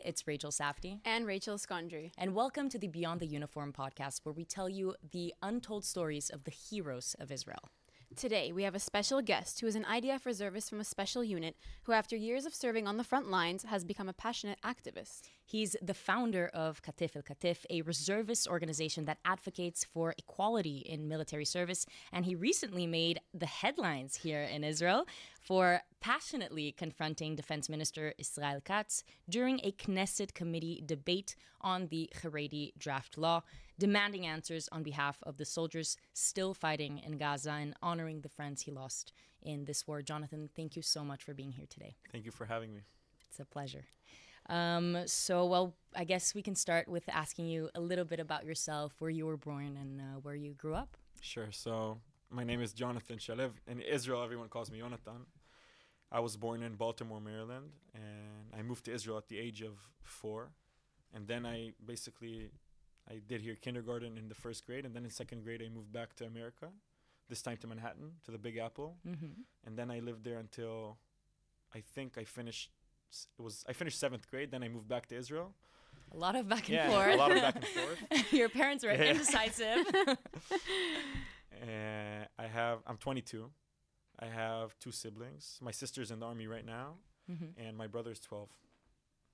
it's Rachel Safdie. And Rachel Skondry. And welcome to the Beyond the Uniform podcast, where we tell you the untold stories of the heroes of Israel. Today, we have a special guest who is an IDF reservist from a special unit who, after years of serving on the front lines, has become a passionate activist. He's the founder of Katef el Katef, a reservist organization that advocates for equality in military service. And he recently made the headlines here in Israel for passionately confronting Defense Minister Israel Katz during a Knesset committee debate on the Haredi draft law, demanding answers on behalf of the soldiers still fighting in Gaza and honoring the friends he lost in this war. Jonathan, thank you so much for being here today. Thank you for having me. It's a pleasure. I guess we can start with asking you a little bit about yourself, where you were born and where you grew up. Sure. So my name is Yonatan Shalev. In Israel, everyone calls me Yonatan. I was born in Baltimore, Maryland, and I moved to Israel at the age of 4. And then I did here kindergarten in the first grade, and then in second grade I moved back to America, this time to Manhattan, to the Big Apple. Mm-hmm. And then I lived there until I finished 7th grade, then I moved back to Israel. A lot of back and forth. A lot of back and forth. Your parents were indecisive. I'm 22. I have 2 siblings. My sister's in the army right now, and my brother's 12.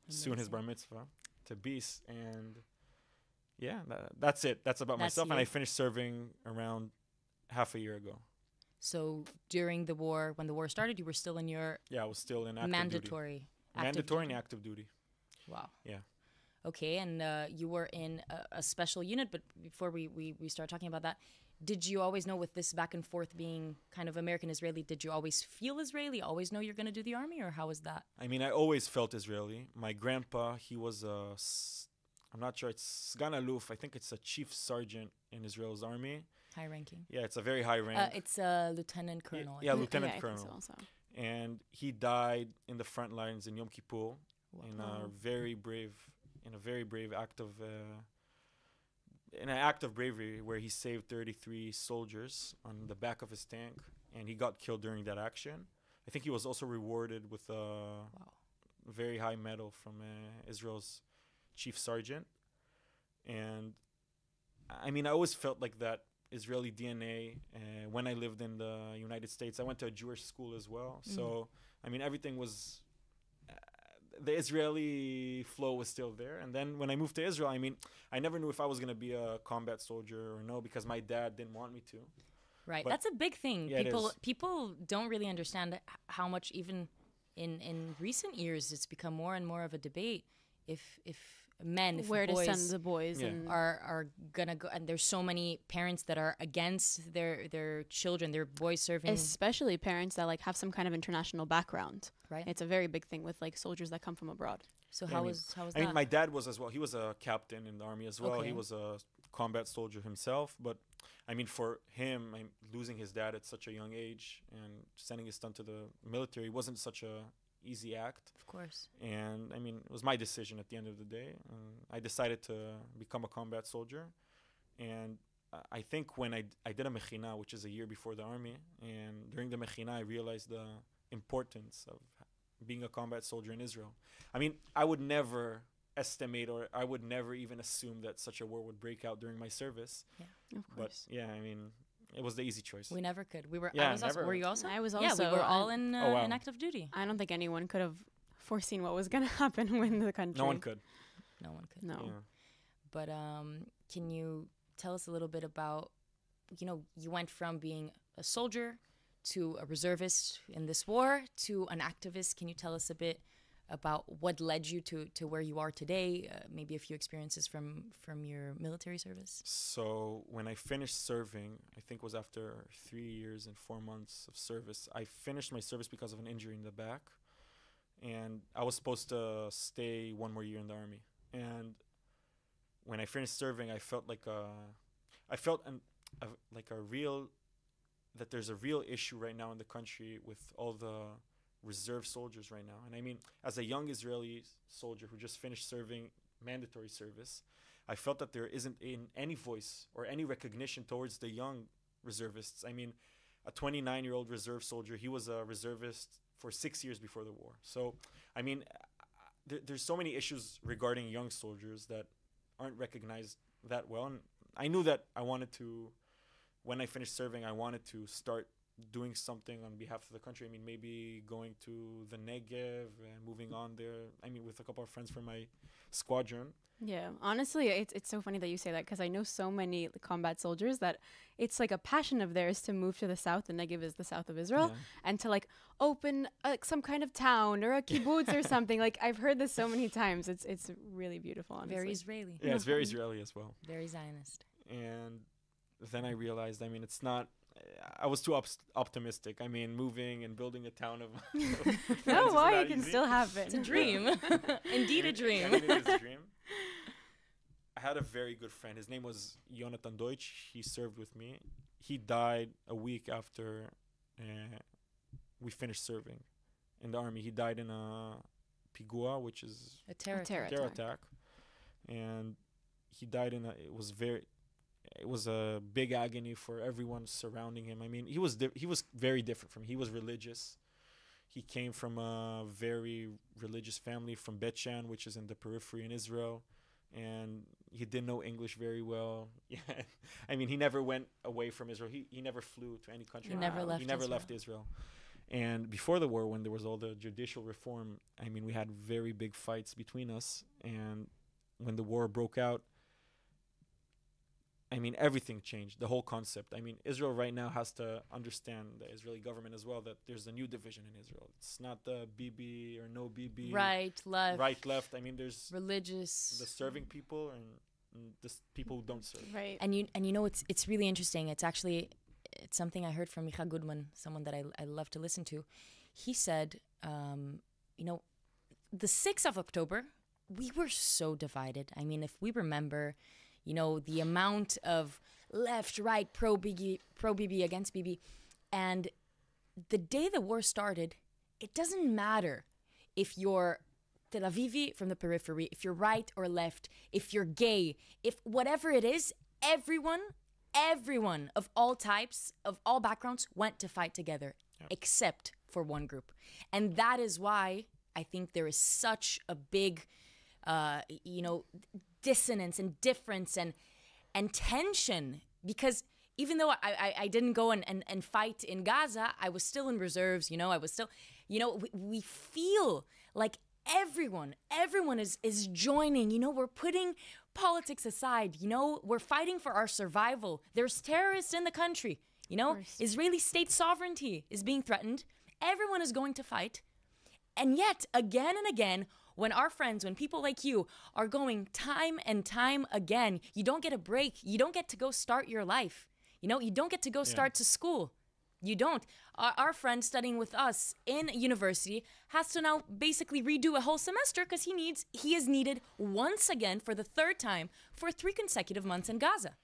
Amazing. Soon his bar mitzvah to Beast, and that's it. That's about myself. You. And I finished serving around half a year ago. So during the war, when the war started, you were still in your I was still in active mandatory duty. Mandatory and active duty. Wow. Yeah. Okay, and you were in a special unit, but before we start talking about that, did you always know, with this back and forth being kind of American-Israeli, did you always feel Israeli, always know you're going to do the army, or how was that? I mean, I always felt Israeli. My grandpa, he was I'm not sure, it's Sgan Aluf, I think it's a chief sergeant in Israel's army. High ranking. Yeah, it's a very high rank. It's a lieutenant colonel. Yeah, lieutenant colonel. I think so also. And he died in the front lines in Yom Kippur. Wow. in a very brave act of bravery, where he saved 33 soldiers on the back of his tank, and he got killed during that action. I think he was also rewarded with a very high medal from Israel's chief sergeant. And I mean, I always felt like that Israeli DNA. When I lived in the United States, I went to a Jewish school as well. So, I mean, everything was... the Israeli flow was still there. And then when I moved to Israel, I mean, I never knew if I was going to be a combat soldier or no, because my dad didn't want me to. Right. But that's a big thing. Yeah, people don't really understand how much, even in recent years, it's become more and more of a debate if men, if where boys to send the boys are gonna go, and there's so many parents that are against their children, their boys serving, especially parents that have some kind of international background. Right. It's a very big thing with soldiers that come from abroad. So how was that? I mean, my dad was as well. He was a captain in the army as well. Okay. He was a combat soldier himself. But I mean, for him, losing his dad at such a young age and sending his son to the military wasn't such a easy act. Of course. And I mean, it was my decision at the end of the day. I decided to become a combat soldier. And I think when I did a mechina, which is a year before the army, and during the mechina, I realized the importance of being a combat soldier in Israel. I mean, I would never estimate, or I would never even assume that such a war would break out during my service. Yeah, of course. But yeah, I mean, it was the easy choice. We never could. We were. Yeah, Were you also? I was also. Yeah, we were all in active duty. I don't think anyone could have foreseen what was going to happen with the country. No one could. No one could. No. Yeah. But can you tell us a little bit about, you went from being a soldier to a reservist in this war to an activist. Can you tell us a bit about what led you to where you are today? Maybe a few experiences from your military service. So when I finished serving, I think it was after 3 years and 4 months of service, I finished my service because of an injury in the back. And I was supposed to stay 1 more year in the army. And when I finished serving, I felt that there's a real issue right now in the country with all the reserve soldiers right now. And I mean, as a young Israeli soldier who just finished serving mandatory service, I felt that there isn't any voice or any recognition towards the young reservists. I mean, a 29-year-old reserve soldier, he was a reservist for 6 years before the war. So, I mean, there's so many issues regarding young soldiers that aren't recognized that well. And I knew that I wanted to, when I finished serving, I wanted to start doing something on behalf of the country. I mean, maybe going to the Negev and moving on there. I mean, with a couple of friends from my squadron. Yeah, honestly, it's so funny that you say that, because I know so many combat soldiers that it's like a passion of theirs to move to the south. The Negev is the south of Israel, Yeah. and to like open some kind of town or a kibbutz or something. Like, I've heard this so many times. It's really beautiful, honestly. Very Israeli. Yeah, it's very Israeli as well. Very Zionist. And then I realized, I mean, it's not. I was too optimistic. I mean, moving and building a town of. No, isn't why? that It can easy. still happen. It's a dream. Indeed, a I dream. mean, it is a dream. I had a very good friend. His name was Yonatan Deutsch. He served with me. He died a week after we finished serving in the army. He died in a pigua, which is A terror. terror attack, and he died in a. It was a big agony for everyone surrounding him. I mean, he was very different from me. He was religious. He came from a very religious family from Bet Shan, which is in the periphery in Israel, and he didn't know English very well. Yeah, I mean, he never went away from Israel. He never flew to any country. He never left He never Israel. left Israel. And before the war, when there was all the judicial reform, I mean, we had very big fights between us. And when the war broke out, I mean, everything changed, the whole concept. I mean, Israel right now has to understand, the Israeli government as well, that there's a new division in Israel. It's not the Bibi or no Bibi. Right, left, Right, left. I mean, there's religious. the serving people and the people who don't serve. Right. And you know it's really interesting. It's something I heard from Micha Goodman, someone that I love to listen to. He said, the 6th of October, we were so divided. I mean, if we remember, the amount of left, right, pro-Bibi, against Bibi, and the day the war started, it doesn't matter if you're Tel Avivi from the periphery, if you're right or left, if you're gay, if whatever it is, everyone of all types, of all backgrounds, went to fight together, except for one group. And that is why I think there is such a big, dissonance and difference and tension, because even though I didn't go and fight in Gaza, I was still in reserves, I was still, we feel like everyone is joining, we're putting politics aside, we're fighting for our survival. There's terrorists in the country, Israeli state sovereignty is being threatened. Everyone is going to fight. And yet, again and again, when people like you are going time and time again, you don't get a break. You don't get to go start your life. You don't get to go start to school. You don't. Our friend studying with us in university has to now basically redo a whole semester because he is needed once again for the third time for 3 consecutive months in Gaza.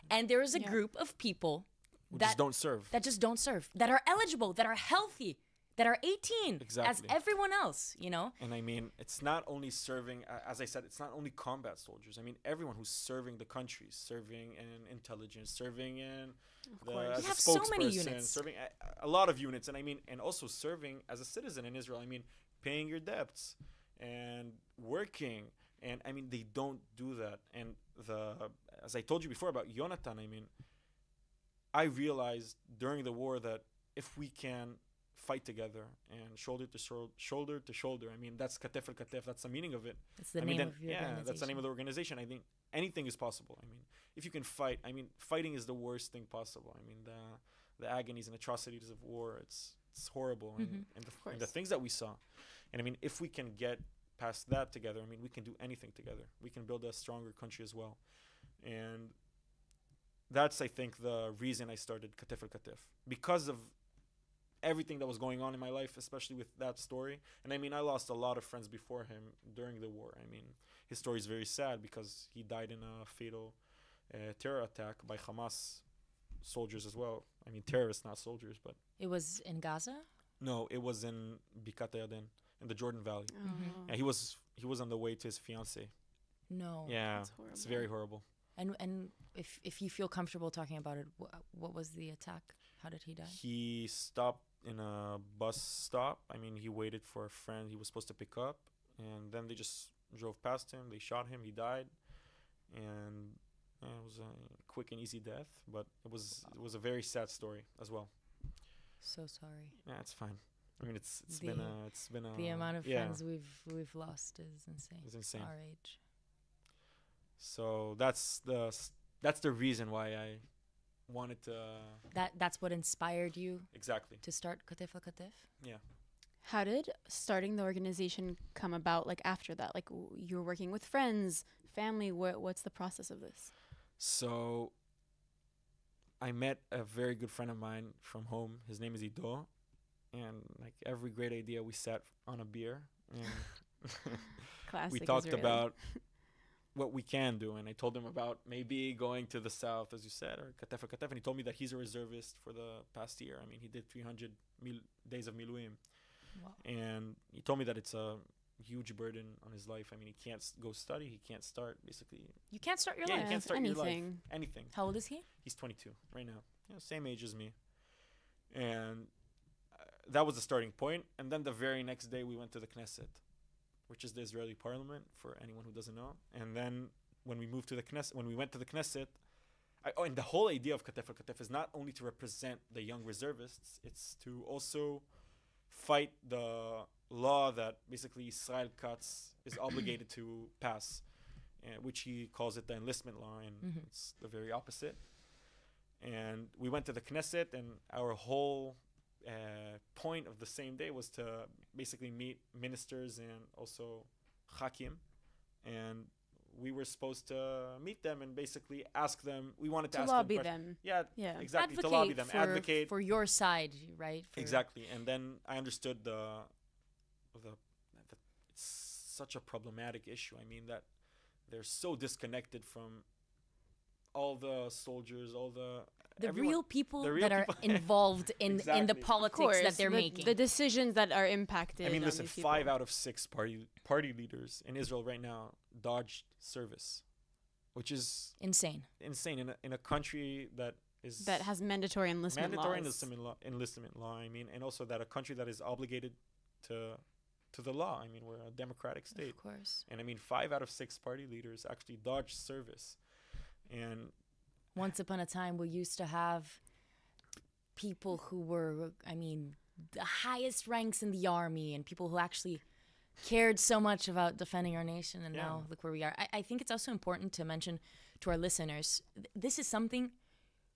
And there is a group of people that just don't serve. That just don't serve, that are eligible, that are healthy, that are 18 as everyone else, And I mean, it's not only serving, as I said, it's not only combat soldiers. I mean, everyone who's serving the country, serving in intelligence, serving in as We a have so many spokesperson, units. serving a lot of units. And I mean, and also serving as a citizen in Israel. I mean, paying your debts and working. And I mean, they don't do that. And as I told you before about Yonatan, I mean, I realized during the war that if we can fight together and shoulder to shoulder. I mean, that's Katef el Katef. That's the meaning of it. That's the I name mean, of your organization. That's the name of the organization. I think anything is possible. I mean, if you can fight, I mean, fighting is the worst thing possible. I mean, the agonies and atrocities of war, it's horrible. And the things that we saw. And I mean, if we can get past that together, I mean, we can do anything together. We can build a stronger country as well. And that's, I think, the reason I started Katef el Katef. Because of everything that was going on in my life, especially with that story. And I mean, I lost a lot of friends before him during the war. I mean, his story is very sad because he died in a fatal terror attack by Hamas soldiers as well. I mean, terrorists, not soldiers, but... It was in Gaza? No, it was in Bikat Yarden, in the Jordan Valley. Oh. And he was on the way to his fiancée. No. Yeah, it's very horrible. And if you feel comfortable talking about it, what was the attack? How did he die? He stopped in a bus stop. I mean, he waited for a friend he was supposed to pick up. and then they just drove past him. They shot him. He died, and it was a quick and easy death. But it was a very sad story as well. So sorry. Yeah, it's fine. I mean, it's The- been a The amount of yeah, friends we've lost is insane. it's insane. Our age. So that's the reason why I wanted to That's what inspired you exactly. to start Katef el Katef? Yeah. How did starting the organization come about? Like after that, like you were working with friends, family. What's the process of this? So I met a very good friend of mine from home. His name is Ido, and like every great idea, we sat on a beer and Classic. we talked Israeli. about what we can do. And I told him about maybe going to the south, as you said, or Katef el Katef. And he told me that he's a reservist for the past year. I mean, he did 300 days of miluim. Wow. And he told me that it's a huge burden on his life. I mean, he can't go study. He can't start basically You can't start your Yeah, life. you can't start your life. anything. anything. How old is he? He's 22 right now. Yeah, same age as me. And that was the starting point. And then the very next day, we went to the Knesset, which is the Israeli parliament, for anyone who doesn't know. And then when we moved to the Knesset, when we went to the Knesset, and the whole idea of Katef el Katef is not only to represent the young reservists, it's to also fight the law that basically Israel Katz is obligated to pass, which he calls it the enlistment law, and it's the very opposite. And we went to the Knesset, and our whole point of the same day was to basically meet ministers and also Hakim, and we were supposed to meet them and basically ask them. We wanted to To ask lobby them. them. Yeah, Yeah. exactly. To lobby them, advocate. for your side, right? For Exactly. And then I understood the it's such a problematic issue. I mean, that they're so disconnected from all the soldiers, all the everyone. real people the real that are people. involved in the Exactly. Of Of politics course, that they're the, making. the decisions that are impacted. I mean, on listen, these people. 5 out of 6 party leaders in Israel right now dodged service, which is Insane. insane in a country that is that has mandatory enlistment mandatory laws. enlistment law. I mean, and also that a country that is obligated to the law. I mean, we're a democratic state. Of course. And I mean, 5 out of 6 party leaders actually dodged service. And Once upon a time, we used to have people who were, I mean, the highest ranks in the army and people who actually cared so much about defending our nation. And Yeah. now look where we are. I think it's also important to mention to our listeners, this is something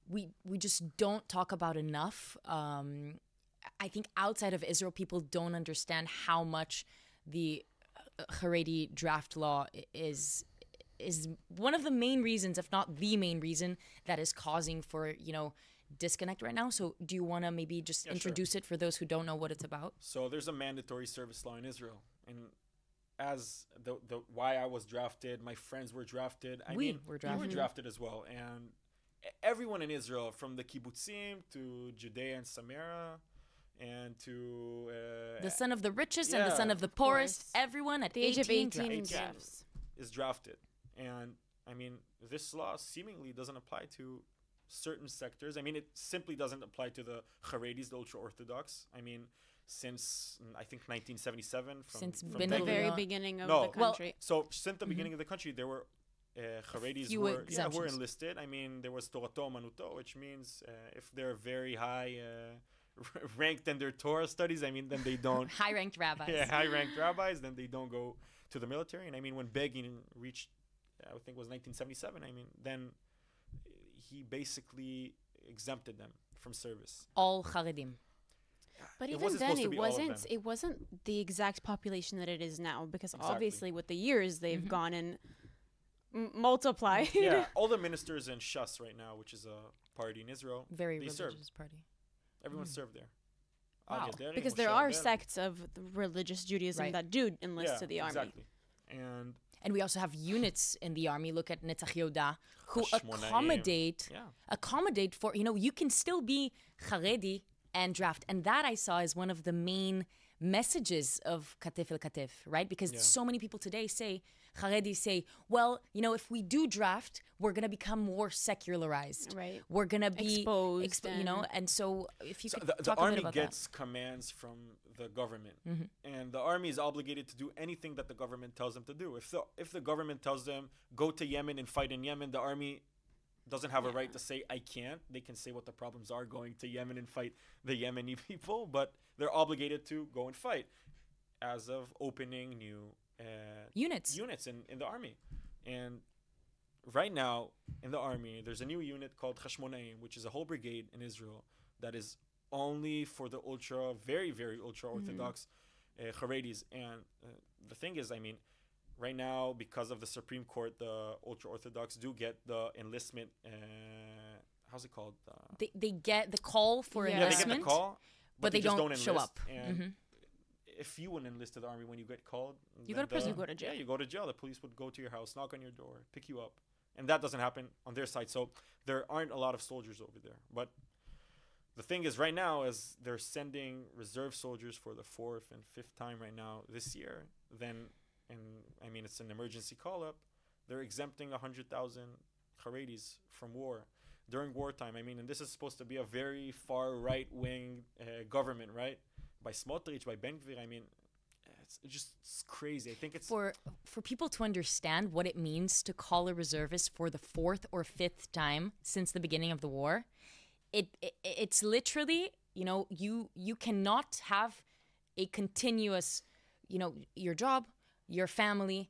we just don't talk about enough. I think outside of Israel, people don't understand how much the Haredi draft law is one of the main reasons, if not the main reason, that is causing for, disconnect right now. So do you want to maybe just Yeah, sure. introduce it for those who don't know what it's about? so there's a mandatory service law in Israel. And as the why I was drafted, my friends were drafted. We were were You were drafted. drafted as well. And everyone in Israel, from the kibbutzim to Judea and Samaria, and to The son of the richest and the yeah, son of the of poorest, course. everyone at The age of 18 drafted. 18. drafts. is drafted. And I mean, this law seemingly doesn't apply to certain sectors. I mean, it simply doesn't apply to the Haredis, the ultra-Orthodox. I mean, since I think 1977, Since from Ben The Gurion. very No. beginning of No. the Well, country. So since the beginning of the country, there were Haredis Few who were exemptions. enlisted. I mean, there was Torato Manuto, which means if they're very high ranked in their Torah studies, I mean, then they don't. High-ranked rabbis. High-ranked rabbis, then they don't go to the military. And I mean, when Begin reached, I think it was 1977, I mean, then he basically exempted them from service. All Haredim. But It even wasn't then, supposed to be all of them. it wasn't the exact population that it is now, because Exactly. obviously with the years they've gone and multiplied. Yeah, all the ministers in Shas right now, which is a party in Israel, Very they religious served. party. Everyone served there. Wow. Al Yaderi, Because Moshe there are Rabbeinu. sects of the religious Judaism Right. that do enlist to the army. Exactly. And And we also have units in the army. Look at Netzach Yehuda, who Hashmonaim. accommodate for, you can still be Haredi and draft. And that I saw is one of the main messages of Katef el Katef, right? Because Yeah. so many people today say, Haredis say, well, if we do draft, we're going to become more secularized. Right. We're going to be Exposed and so if you So could the talk a army bit about gets commands from the government, and the army is obligated to do anything that the government tells them to do. If the government tells them go to Yemen and fight in Yemen, the army doesn't have a right to say I can't. They can say what the problems are going to Yemen and fight the Yemeni people, but they're obligated to go and fight as of opening new units in the army. And right now in the army, there's a new unit called Hashmonaim, which is a whole brigade in Israel that is only for the very, very ultra Orthodox Haredis. And the thing is, I mean, right now, because of the Supreme Court, the ultra Orthodox do get the enlistment. How's it called? they get the call for Yeah. Yeah, they enlistment, get the call, but they just don't show enlist. up. And if you wouldn't enlist to the army when you get called, You then go to prison. You go to jail. Yeah, you go to jail. The police would go to your house, knock on your door, pick you up, and that doesn't happen on their side. So there aren't a lot of soldiers over there. But the thing is, right now, as they're sending reserve soldiers for the 4th and 5th time right now this year, it's an emergency call up. They're exempting 100,000 Haredis from war during wartime. And this is supposed to be a very far right wing government, right? By Smotrich, by Ben Gvir. It's crazy. I think it's For people to understand what it means to call a reservist for the 4th or 5th time since the beginning of the war, it's literally, you cannot have a continuous, your job, your family.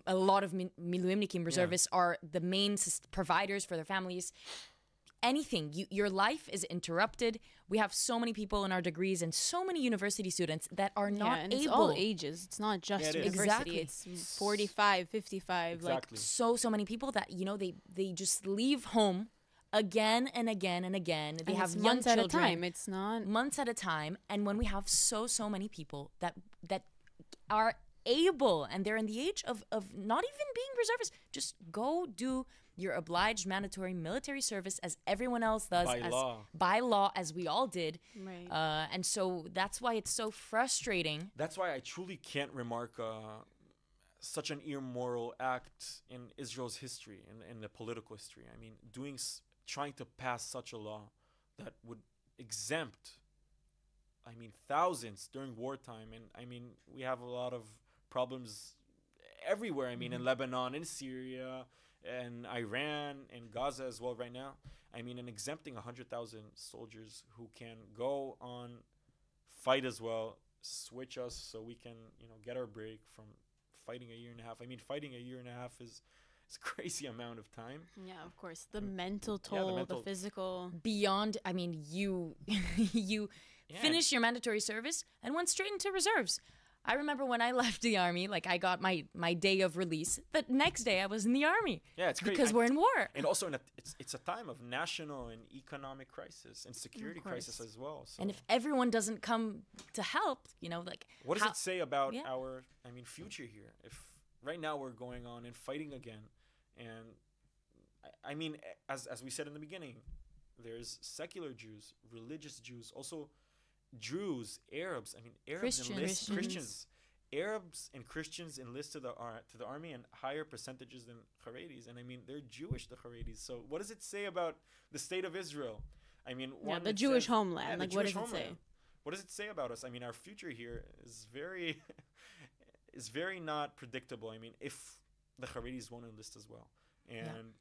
A lot of Miluimnikim reservists are the main providers for their families. Anything, your life is interrupted. We have so many people in our degrees and so many university students that are not and able. it's all ages. It's not just Yeah, it is. university. Exactly. It's 45, 55. exactly. So many people that they just leave home again and again and again. They And have it's young months at children, a time. It's not. months at a time. And when we have so many people that are able and they're in the age of not even being reservists, just go do your obliged mandatory military service as everyone else does, by law, as we all did. Right. And so that's why it's so frustrating. That's why I truly can't remark such an immoral act in Israel's history, in the political history. Trying to pass such a law that would exempt, thousands during wartime. And we have a lot of problems everywhere. In Lebanon, in Syria, and Iran, and Gaza as well right now. And exempting 100,000 soldiers who can go on, fight as well, switch us so we can, get our break from fighting a year and a half. Fighting a year and a half is a crazy amount of time. Yeah, of course. The mental toll, the physical. Beyond, you finish your mandatory service and went straight into reserves. I remember when I left the army, I got my day of release. The next day I was in the army. Yeah, it's crazy. Because we're in war. And also, it's a time of national and economic crisis and security crisis as well. So. And if everyone doesn't come to help, what does it say about Yeah. our future here? If right now we're going on and fighting again, and as we said in the beginning, there's secular Jews, religious Jews, also Druze, Arabs. Arabs Christians. Christians. Arabs and Christians enlist to the army in higher percentages than Haredis, and they're Jewish, the Haredis. So what does it say about the state of Israel? The Jewish homeland. the What does Jewish it say? homeland. What does it say about us? Our future here is very, is very not predictable. If the Haredis won't enlist as well, and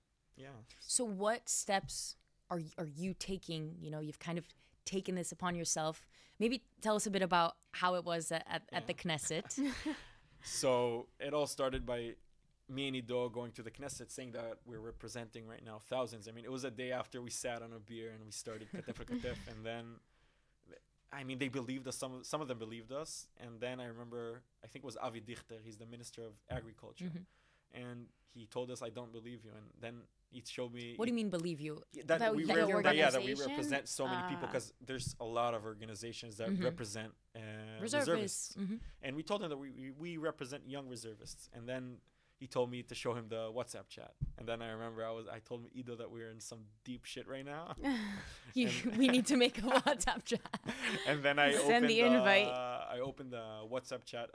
So what steps are you taking? You've kind of taken this upon yourself. Maybe tell us a bit about how it was at the Knesset. So it all started by me and Ido going to the Knesset, saying that we're representing right now thousands. It was a day after we sat on a beer and we started Katef el Katef, and then they believed us. Some of them believed us, and then I remember, I think it was Avi Dichter. He's the Minister of Agriculture, and he told us, "I don't believe you." And then he showed me. What do you mean believe you? That we your represent so many people, because there's a lot of organizations that represent reservists. Mm-hmm. And we told him that we represent young reservists. And then he told me to show him the WhatsApp chat. And then I remember I told him, Ido, that we were in some deep shit right now. We need to make a WhatsApp chat. And then I Send the invite. I opened the WhatsApp chat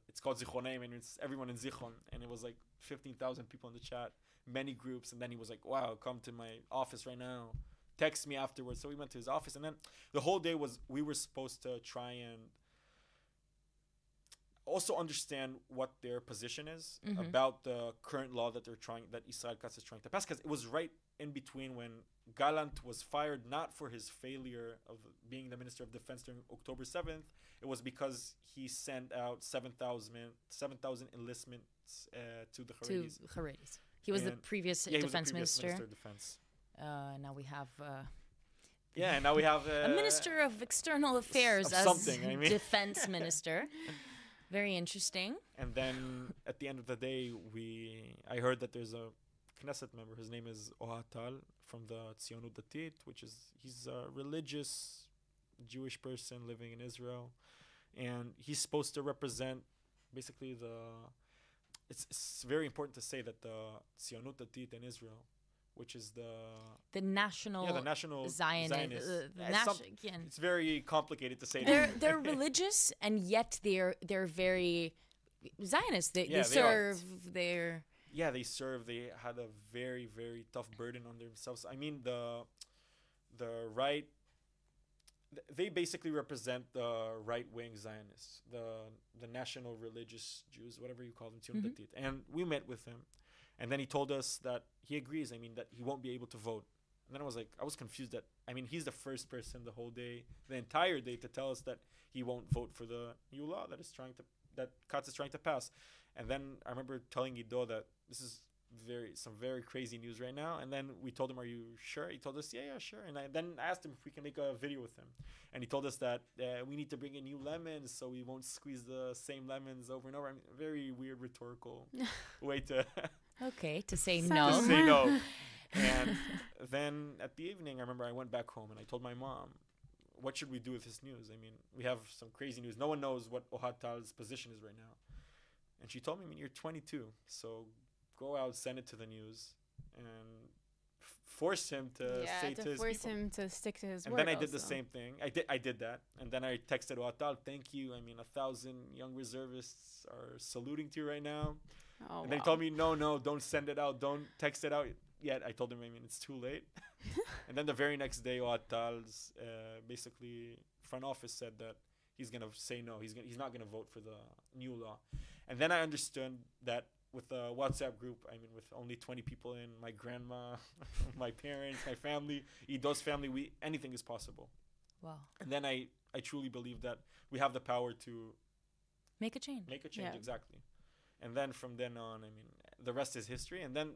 it's called Zichronim, and it's everyone in Zichron. And it was like 15,000 people in the chat, many groups. And then he was like, wow, come to my office right now. Text me afterwards. So we went to his office. And then the whole day we were supposed to try and also understand what their position is about the current law that Israel Katz is trying to pass, because it was right in between when Gallant was fired, not for his failure of being the Minister of Defense during October 7th. It was because he sent out 7,000 enlistments to the Haredis. To Haredis. He was the previous defense minister. Minister of Defense. Now we have... and now we have... a Minister of External Affairs as defense minister. Very interesting. And then at the end of the day, I heard that there's a Knesset member. His name is Ohad Tal from the Tzionut Datit, he's a religious Jewish person living in Israel. And he's supposed to represent basically it's very important to say that the Tzionut Datit in Israel, which is the national Zionist. It's very complicated to say. They're religious, and yet they're very Zionist. They serve. They had a very, very tough burden on themselves. I mean, the right. They basically represent the right-wing Zionists, the national religious Jews, whatever you call them, and we met with him. And then he told us that he agrees, that he won't be able to vote. And then I was confused that, he's the first person the entire day to tell us that he won't vote for the new law that Katz is trying to pass. And then I remember telling Ido that this is some very crazy news right now. And then we told him, are you sure? He told us, yeah, sure. And then I asked him if we can make a video with him. And he told us that we need to bring in new lemons so we won't squeeze the same lemons over and over. Very weird rhetorical way to... Okay, to say no. To say no. And then at the evening, I remember I went back home and I told my mom, what should we do with this news? We have some crazy news. No one knows what Ohad Tal's position is right now. And she told me, you're 22, so go out, send it to the news, and force him to say to his people. Force him to stick to his word. And then I did the same thing. I did that. And then I texted Ohad Tal, thank you. 1,000 young reservists are saluting to you right now. And then he told me, no, don't send it out. Don't text it out yet. I told him, it's too late. And then the very next day, Ohad Tal's basically front office said that he's going to say no. He's not going to vote for the new law. And then I understood that with a WhatsApp group, with only 20 people in, my grandma, my parents, my family, Ido's family, anything is possible. Wow. And then I truly believe that we have the power to make a change. Exactly. And then from then on, the rest is history. And then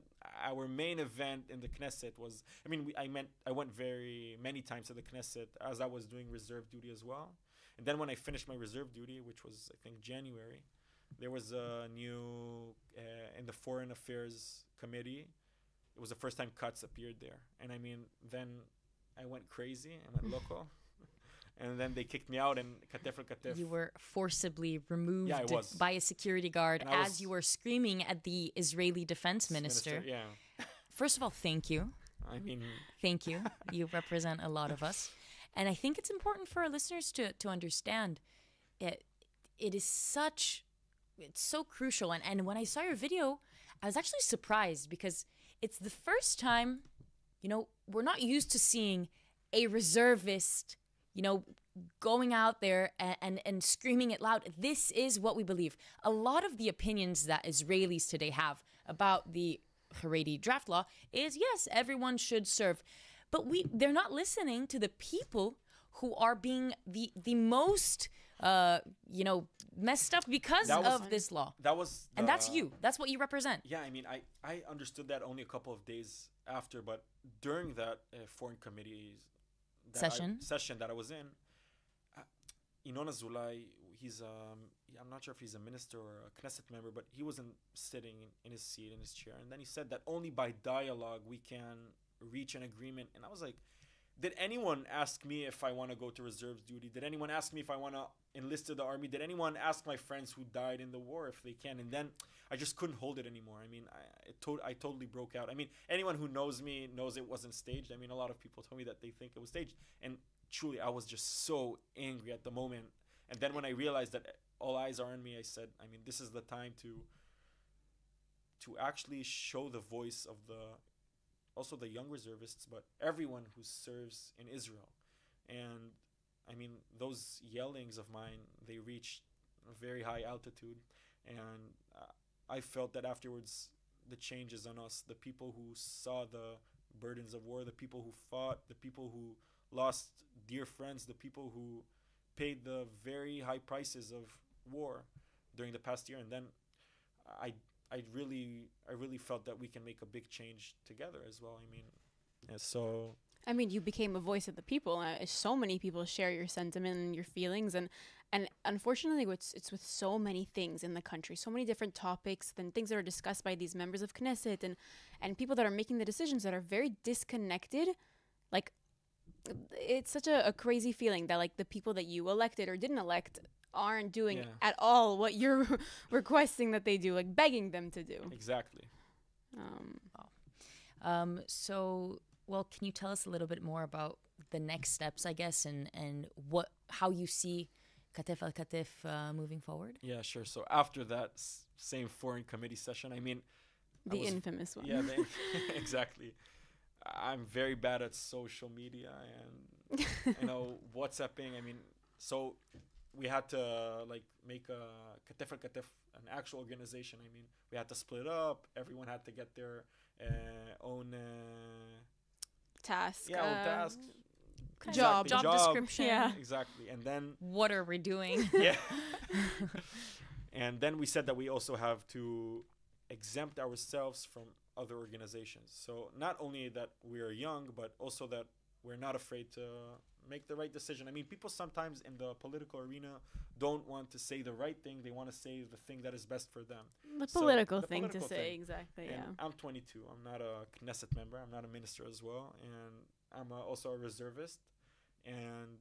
our main event in the Knesset was, I went very many times to the Knesset as I was doing reserve duty as well. And then when I finished my reserve duty, which was, I think, January, there was a new, in the Foreign Affairs Committee, it was the first time Katz appeared there. And then I went crazy, I went loco. And then they kicked me out, and Katef el Katef. You were forcibly removed by a security guard as you were screaming at the Israeli defense minister. First of all, thank you. Thank you. You represent a lot of us. And I think it's important for our listeners to understand it is it's so crucial. And when I saw your video, I was actually surprised because it's the first time, we're not used to seeing a reservist going out there and screaming it loud. This is what we believe. A lot of the opinions that Israelis today have about the Haredi draft law is, yes, everyone should serve. But they're not listening to the people who are being the most, messed up because of this law. And that's you. That's what you represent. Yeah, I understood that only a couple of days after, but during that foreign committee session that I was in, Inoan Azulai, I'm not sure if he's a minister or a Knesset member, but he wasn't sitting in his seat, in his chair. And then he said that only by dialogue we can reach an agreement. And I was like, did anyone ask me if I want to go to reserves duty? Did anyone ask me if I want to enlist to the army? Did anyone ask my friends who died in the war if they can? And then I just couldn't hold it anymore. I mean, I totally broke out. I mean, anyone who knows me knows it wasn't staged. I mean, a lot of people told me that they think it was staged. And truly, I was just so angry at the moment. And then when I realized that all eyes are on me, I said, I mean, this is the time to actually show the voice of also the young reservists, but everyone who serves in Israel. And I mean, those yellings of mine, they reached a very high altitude. And I felt that afterwards, the change is on us. The people who saw the burdens of war, the people who fought, the people who lost dear friends, the people who paid the very high prices of war during the past year. And then I really felt that we can make a big change together as well. I mean, so I mean, you became a voice of the people. So many people share your sentiment and your feelings, and unfortunately, it's with so many things in the country, so many different topics and things that are discussed by these members of Knesset and people that are making the decisions that are very disconnected. Like, it's such a crazy feeling that like the people that you elected or didn't elect aren't doing at all what you're requesting that they do, like begging them to do. Exactly. So, well, can you tell us a little bit more about the next steps, I guess, and how you see Katef el Katef moving forward? Yeah, sure. So after that same foreign committee session, I mean, the infamous one. Yeah, exactly. I'm very bad at social media and WhatsApping. I mean, so we had to like make a Katef el Katef, an actual organization. I mean, we had to split up. Everyone had to get their own task. Yeah, own task. Job description. Yeah, exactly. And then what are we doing? Yeah. And then we said that we also have to exempt ourselves from other organizations. So not only that we are young, but also that we're not afraid to make the right decision. I mean, people sometimes in the political arena don't want to say the right thing. They want to say the thing that is best for them. The political thing to say, exactly, and yeah. I'm 22. I'm not a Knesset member. I'm not a minister as well. And I'm also a reservist. And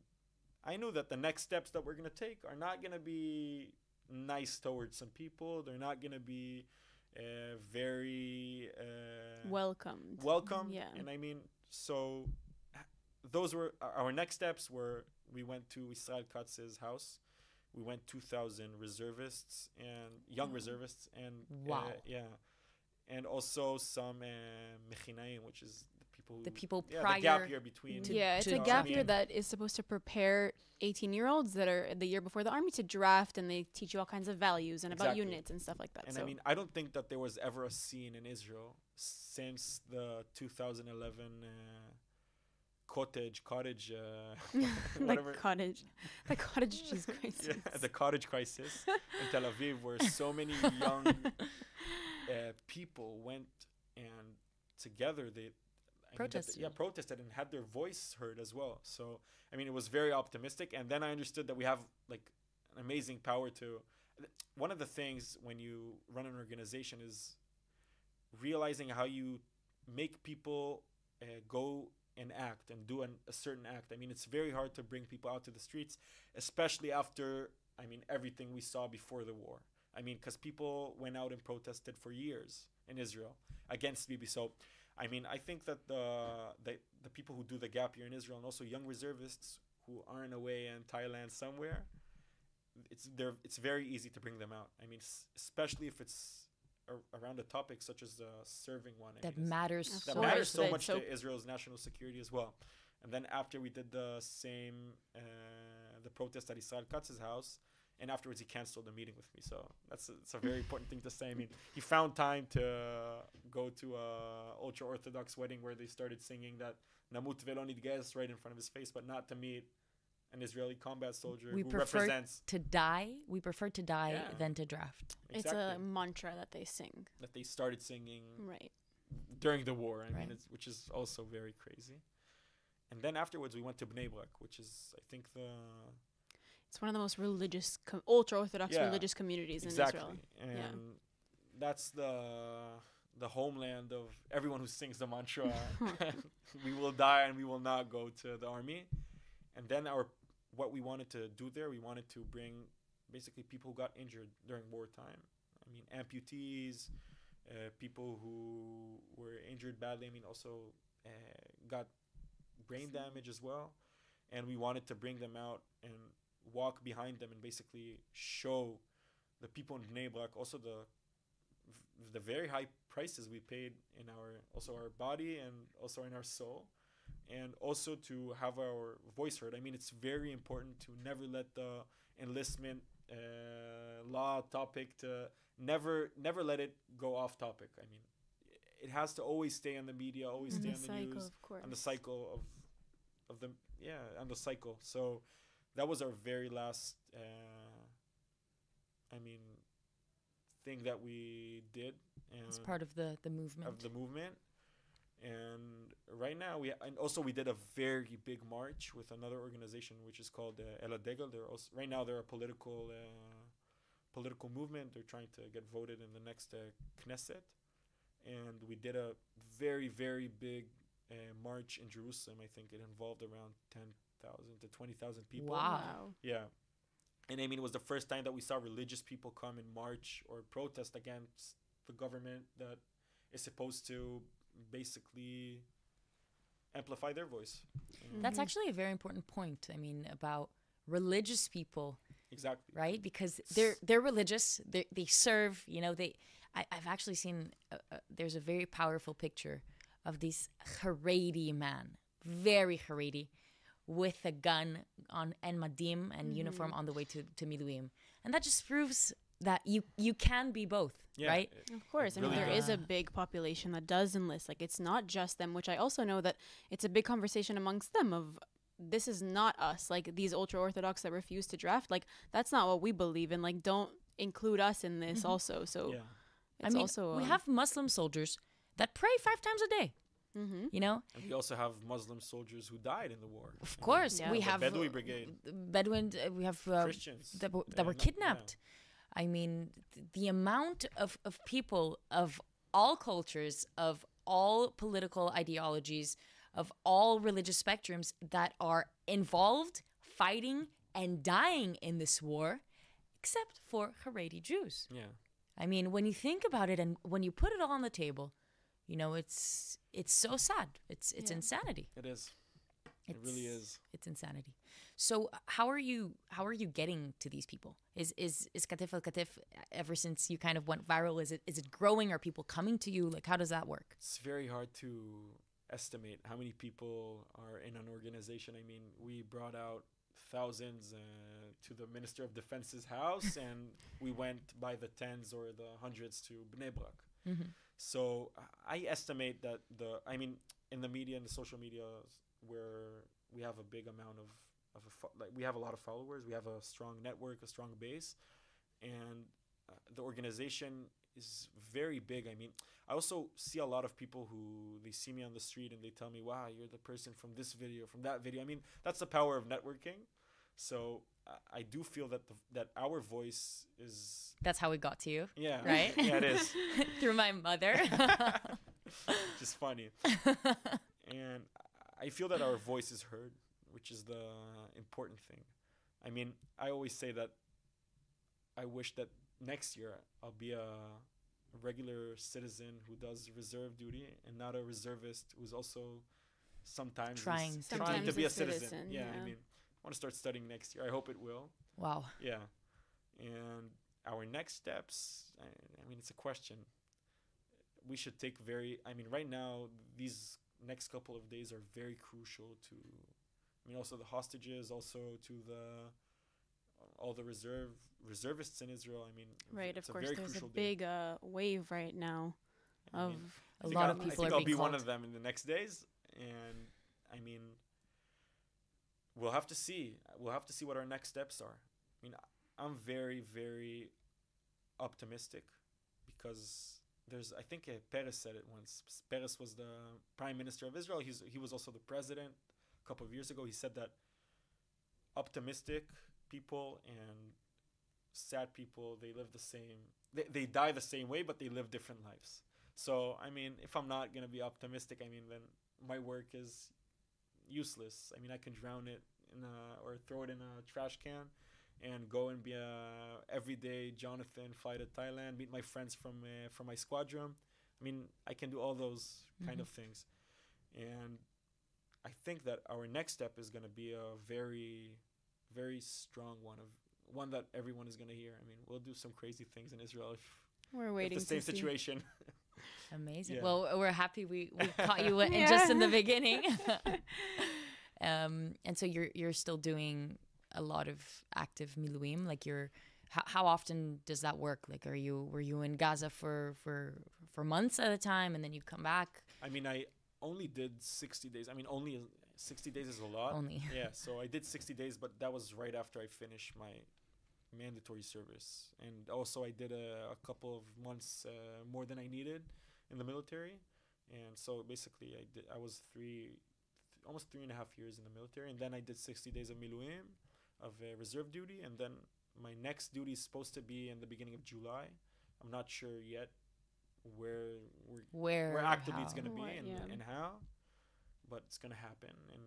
I knew that the next steps that we're going to take are not going to be nice towards some people. They're not going to be very welcomed. Yeah. And I mean, so those were our next steps. Were we went to Israel Katz's house. We went 2,000 reservists and young reservists, and and also some mechinaim, which is the people prior the gap year between. It's a gap year that is supposed to prepare 18-year-olds that are the year before the army to draft, and they teach you all kinds of values and about units and stuff like that. And I mean, I don't think that there was ever a scene in Israel since the 2011 cottage whatever. the cottage cheese crisis. Yeah, the cottage crisis in Tel Aviv, where so many young people went and together they protested and had their voice heard as well. So I mean, it was very optimistic. And then I understood that we have like an amazing power to. One of the things when you run an organization is realizing how you make people go and act and do a certain act. I mean, it's very hard to bring people out to the streets, especially after, I mean, everything we saw before the war. I mean, because people went out and protested for years in Israel against Bibi. So, I mean, I think that the people who do the gap year in Israel, and also young reservists who aren't away in Thailand somewhere, it's very easy to bring them out. I mean, especially if it's around a topic such as the serving one. That matters so much to Israel's national security as well. And then after we did the same, the protest at Israel Katz's house, and afterwards he canceled the meeting with me. So it's a very important thing to say. I mean, he found time to go to a ultra-Orthodox wedding where they started singing that Namut velo nitgayes right in front of his face, but not to meet an Israeli combat soldier who represents. We prefer to die than to draft. Exactly. It's a mantra that they sing. That they started singing right during the war. I mean, which is also very crazy. And then afterwards, we went to Bnei Brak, which is, I think, it's one of the most religious, ultra-Orthodox religious communities in Israel. And that's the homeland of everyone who sings the mantra. We will die and we will not go to the army. And then what we wanted to do there, we wanted to bring basically people who got injured during wartime. I mean, amputees, people who were injured badly. I mean, also got brain damage as well. And we wanted to bring them out and walk behind them and basically show the people in Bnei Brak also the very high prices we paid in our body and also in our soul, and also to have our voice heard. I mean, it's very important to never let the enlistment law topic to never let it go off topic. I mean, it has to always stay on the media, always stay on the news, on the cycle of the on the cycle. So that was our very last thing that we did, and It's part of the movement. And right now we did a very big march with another organization which is called El Adegel. They're a political movement. They're trying to get voted in the next Knesset, and we did a very, very big march in Jerusalem. I think it involved around 10,000 to 20,000 people. Wow. Yeah. And I mean, it was the first time that we saw religious people come and march or protest against the government that is supposed to basically amplify their voice. That's actually a very important point. I mean, about religious people. Exactly. Right? Because they're religious. They serve. You know, I've actually seen. There's a very powerful picture of this Haredi man, very Haredi, with a gun on and madim and uniform on the way to Miluim, and that just proves that you can be both, right? Of course. I mean, there is a big population that does enlist. Like, it's not just them, which I also know that it's a big conversation amongst them of, this is not us. Like, these ultra-Orthodox that refuse to draft, like, that's not what we believe in. Like, don't include us in this also. So it's we have Muslim soldiers that pray 5 times a day. You know, and we also have Muslim soldiers who died in the war. Of course, we have Bedouin brigade. Bedouin. We have Christians that were kidnapped. Yeah. I mean, the amount of people of all cultures, of all political ideologies, of all religious spectrums that are involved, fighting, and dying in this war, except for Haredi Jews. Yeah. I mean, when you think about it and when you put it all on the table, you know, it's so sad. It's insanity. It is. It really is. It's insanity. So how are you getting to these people? Is Katef el Katef, ever since you kind of went viral, is it growing? Are people coming to you? Like, how does that work? It's very hard to estimate how many people are in an organization. I mean, we brought out thousands to the Minister of Defense's house, and we went by the tens or the hundreds to Bnei Brak. Mm-hmm. So I estimate that in the media and the social media, where we have a big amount we have a lot of followers, we have a strong network, a strong base, and the organization is very big. I mean, I also see a lot of people who they see me on the street and they tell me, "Wow, you're the person from this video, from that video." I mean, that's the power of networking. So I do feel that our voice is... That's how we got to you. Yeah. Right? Yeah, it is. Through my mother. Just funny. And I feel that our voice is heard, which is the important thing. I mean, I always say that I wish that next year I'll be a regular citizen who does reserve duty and not a reservist who's also sometimes trying to be a citizen. Yeah, I mean, I want to start studying next year. I hope it will. Wow. Yeah. And our next steps, I mean, it's a question. We should take right now, these next couple of days are very crucial to, also the hostages, also to all the reservists in Israel. I mean, right, of course, there's a big wave right now of a lot of people. I think I'll be one of them in the next days, and I mean, we'll have to see. We'll have to see what our next steps are. I mean, I'm very, very optimistic because I think Peres said it once. Peres was the prime minister of Israel. He was also the president a couple of years ago. He said that optimistic people and sad people, they live the same. They die the same way, but they live different lives. So, I mean, if I'm not going to be optimistic, I mean, then my work is useless. I mean, I can drown it or throw it in a trash can and go and be a everyday Jonathan, fly to Thailand, meet my friends from my squadron. I mean, I can do all those kind of things. And I think that our next step is going to be a very, very strong one that everyone is going to hear. I mean, we'll do some crazy things in Israel if the same situation. Amazing. Yeah. Well, we're happy we caught you just in the beginning. And so you're still doing a lot of active miluim. Like how often does that work? Like were you in Gaza for months at a time and then you come back? I mean, I only did 60 days. I mean, only 60 days is a lot. Only. Yeah, so I did 60 days, but that was right after I finished my mandatory service. And also I did a couple of months more than I needed in the military. And so basically I was almost 3.5 years in the military. And then I did 60 days of miluim, of reserve duty. And then my next duty is supposed to be in the beginning of July. I'm not sure yet where actively it's going to be and how, but it's going to happen. And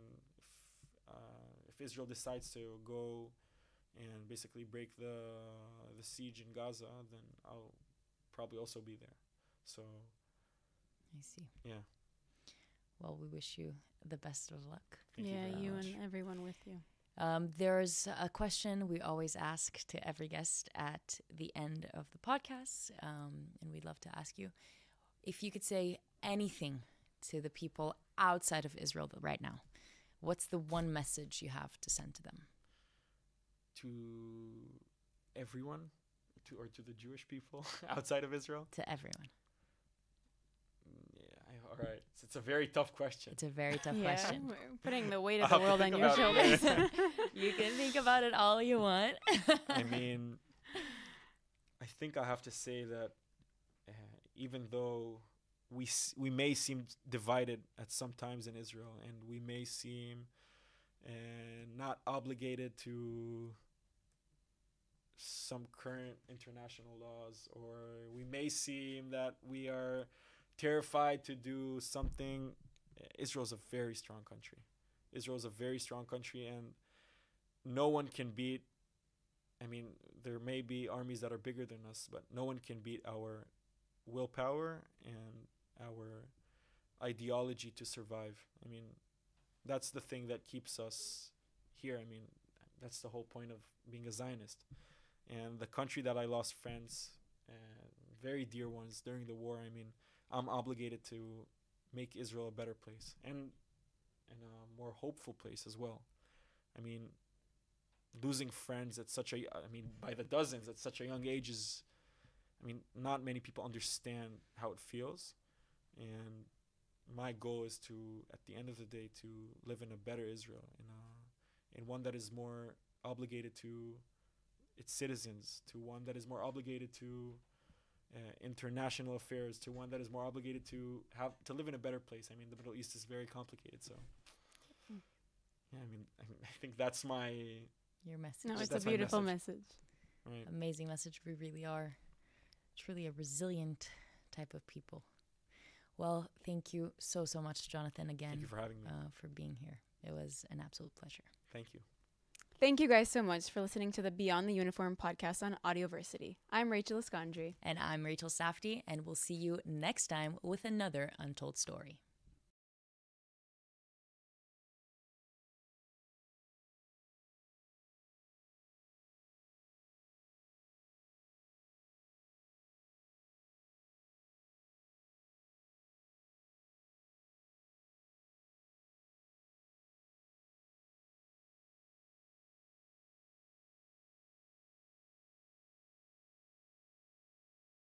if Israel decides to go and basically break the siege in Gaza, then I'll probably also be there. So I see. Yeah. Well, we wish you the best of luck. Thank you very you much. and everyone with you. There's a question we always ask to every guest at the end of the podcast, and we'd love to ask you if you could say anything to the people outside of Israel right now. What's the one message you have to send to them? To everyone, to the Jewish people outside of Israel? To everyone. All right. So it's a very tough question. It's a very tough question. We're putting the weight of the world on your shoulders. You can think about it all you want. I mean, I think I have to say that even though we may seem divided at some times in Israel, and we may seem not obligated to some current international laws, or we may seem that we are terrified to do something, Israel's a very strong country. Israel's a very strong country, and no one can beat, I mean, there may be armies that are bigger than us, but no one can beat our willpower and our ideology to survive. I mean, that's the thing that keeps us here. I mean, that's the whole point of being a Zionist. And the country that I lost friends, very dear ones, during the war, I mean, I'm obligated to make Israel a better place and a more hopeful place as well. I mean, losing friends at by the dozens at such a young age is, I mean, not many people understand how it feels. And my goal is to, at the end of the day, to live in a better Israel, in one that is more obligated to its citizens, to one that is more obligated to international affairs, to one that is more obligated to live in a better place. I mean, the Middle East is very complicated, so yeah. I mean, I think that's your message. No, it's a beautiful message. Right. Amazing message. We really are truly a resilient type of people. Well, thank you so much, Jonathan, again. Thank you for having me. For being here. It was an absolute pleasure. Thank you. Thank you guys so much for listening to the Beyond the Uniform podcast on Audioversity. I'm Rachel Escondri. And I'm Rachel Safdie, and we'll see you next time with another Untold Story.